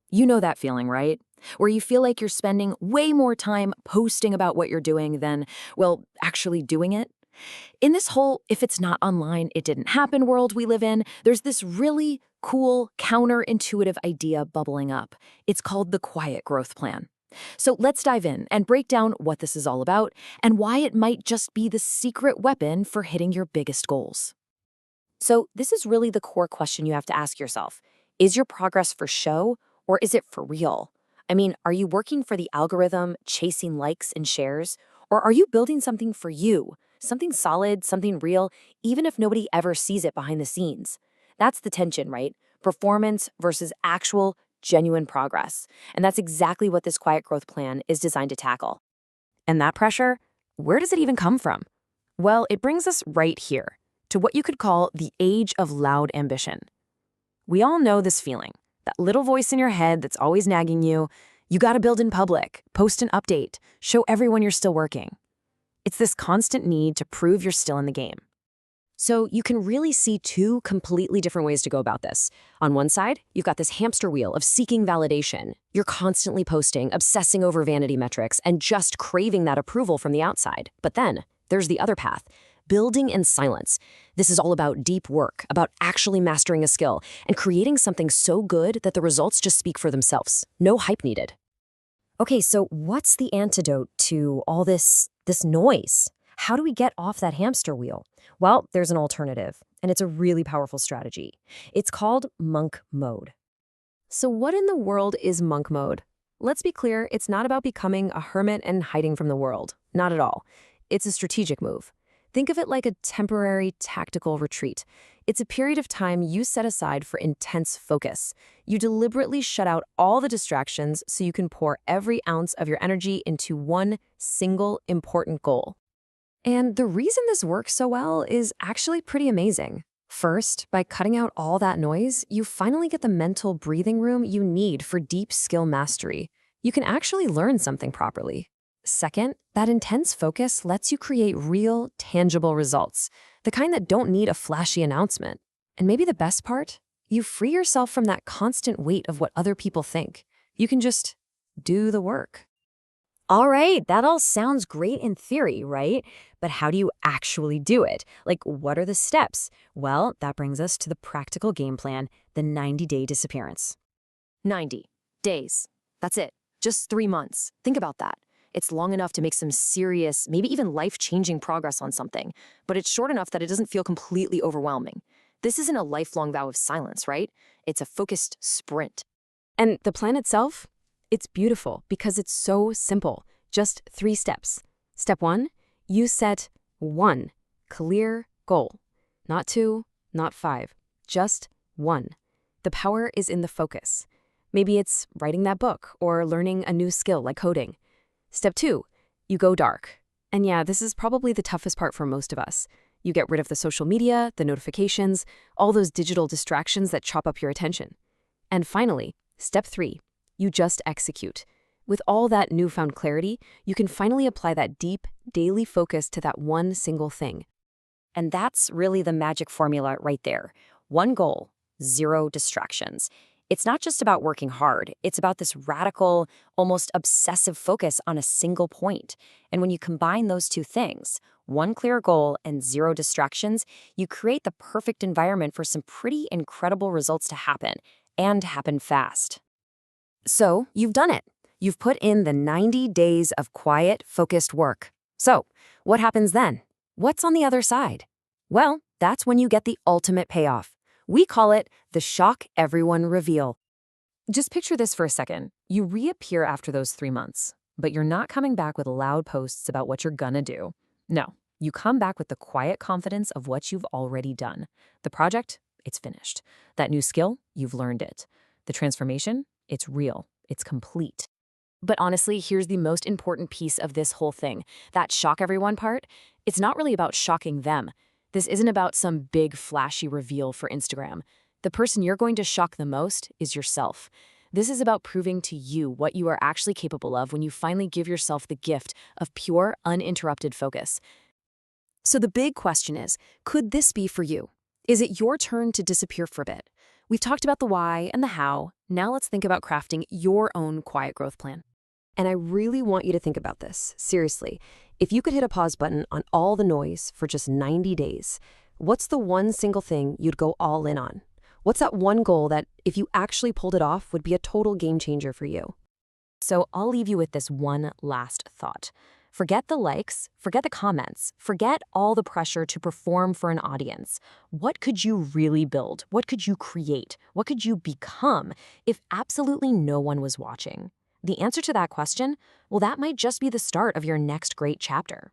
You know that feeling, right? Where you feel like you're spending way more time posting about what you're doing than, well, actually doing it. In this whole if it's not online, it didn't happen world we live in, there's this really cool, counterintuitive idea bubbling up. It's called the quiet growth plan. So let's dive in and break down what this is all about and why it might just be the secret weapon for hitting your biggest goals. So, this is really the core question you have to ask yourself. Is your progress for show or is it for real? I mean, are you working for the algorithm, chasing likes and shares? Or are you building something for you? Something solid, something real, even if nobody ever sees it behind the scenes? That's the tension, right? Performance versus actual, genuine progress. And that's exactly what this quiet growth plan is designed to tackle. And that pressure, where does it even come from? Well, it brings us right here to what you could call the age of loud ambition. We all know this feeling, that little voice in your head that's always nagging you. You gotta build in public, post an update, show everyone you're still working. It's this constant need to prove you're still in the game. So you can really see two completely different ways to go about this. On one side, you've got this hamster wheel of seeking validation. You're constantly posting, obsessing over vanity metrics, and just craving that approval from the outside. But then, there's the other path, building in silence. This is all about deep work, about actually mastering a skill, and creating something so good that the results just speak for themselves. No hype needed. Okay, so what's the antidote to all this noise? How do we get off that hamster wheel? Well, there's an alternative, and it's a really powerful strategy. It's called monk mode. So what in the world is monk mode? Let's be clear, it's not about becoming a hermit and hiding from the world. Not at all. It's a strategic move. Think of it like a temporary tactical retreat. It's a period of time you set aside for intense focus. You deliberately shut out all the distractions so you can pour every ounce of your energy into one single important goal. And the reason this works so well is actually pretty amazing. First, by cutting out all that noise, you finally get the mental breathing room you need for deep skill mastery. You can actually learn something properly. Second, that intense focus lets you create real, tangible results, the kind that don't need a flashy announcement. And maybe the best part? You free yourself from that constant weight of what other people think. You can just do the work. All right, that all sounds great in theory, right? But how do you actually do it? Like, what are the steps? Well, that brings us to the practical game plan, the 90-day disappearance. 90 days. That's it. Just 3 months. Think about that. It's long enough to make some serious, maybe even life-changing progress on something, but it's short enough that it doesn't feel completely overwhelming. This isn't a lifelong vow of silence, right? It's a focused sprint. And the plan itself? It's beautiful because it's so simple. Just 3 steps. Step 1, you set 1 clear goal. Not 2, not 5, just 1. The power is in the focus. Maybe it's writing that book or learning a new skill like coding. Step 2, you go dark. And yeah, this is probably the toughest part for most of us. You get rid of the social media, the notifications, all those digital distractions that chop up your attention. And finally, step 3, you just execute. With all that newfound clarity, you can finally apply that deep, daily focus to that one single thing. And that's really the magic formula right there. One goal, 0 distractions. It's not just about working hard. It's about this radical, almost obsessive focus on a single point. And when you combine those two things, 1 clear goal and 0 distractions, you create the perfect environment for some pretty incredible results to happen, and happen fast. So, you've done it. You've put in the 90 days of quiet, focused work. So, what happens then? What's on the other side? Well, that's when you get the ultimate payoff. We call it the shock everyone reveal. Just picture this for a second. You reappear after those 3 months, but you're not coming back with loud posts about what you're gonna do. No, you come back with the quiet confidence of what you've already done. The project, it's finished. That new skill, you've learned it. The transformation, it's real. It's complete. But honestly, here's the most important piece of this whole thing. That shock everyone part, it's not really about shocking them. This isn't about some big flashy reveal for Instagram. The person you're going to shock the most is yourself. This is about proving to you what you are actually capable of when you finally give yourself the gift of pure, uninterrupted focus. So the big question is, could this be for you? Is it your turn to disappear for a bit? We've talked about the why and the how. Now let's think about crafting your own quiet growth plan. And I really want you to think about this. Seriously, if you could hit a pause button on all the noise for just 90 days, what's the one single thing you'd go all in on? What's that one goal that, if you actually pulled it off, would be a total game changer for you? So I'll leave you with this one last thought. Forget the likes, forget the comments, forget all the pressure to perform for an audience. What could you really build? What could you create? What could you become if absolutely no one was watching? The answer to that question, well, that might just be the start of your next great chapter.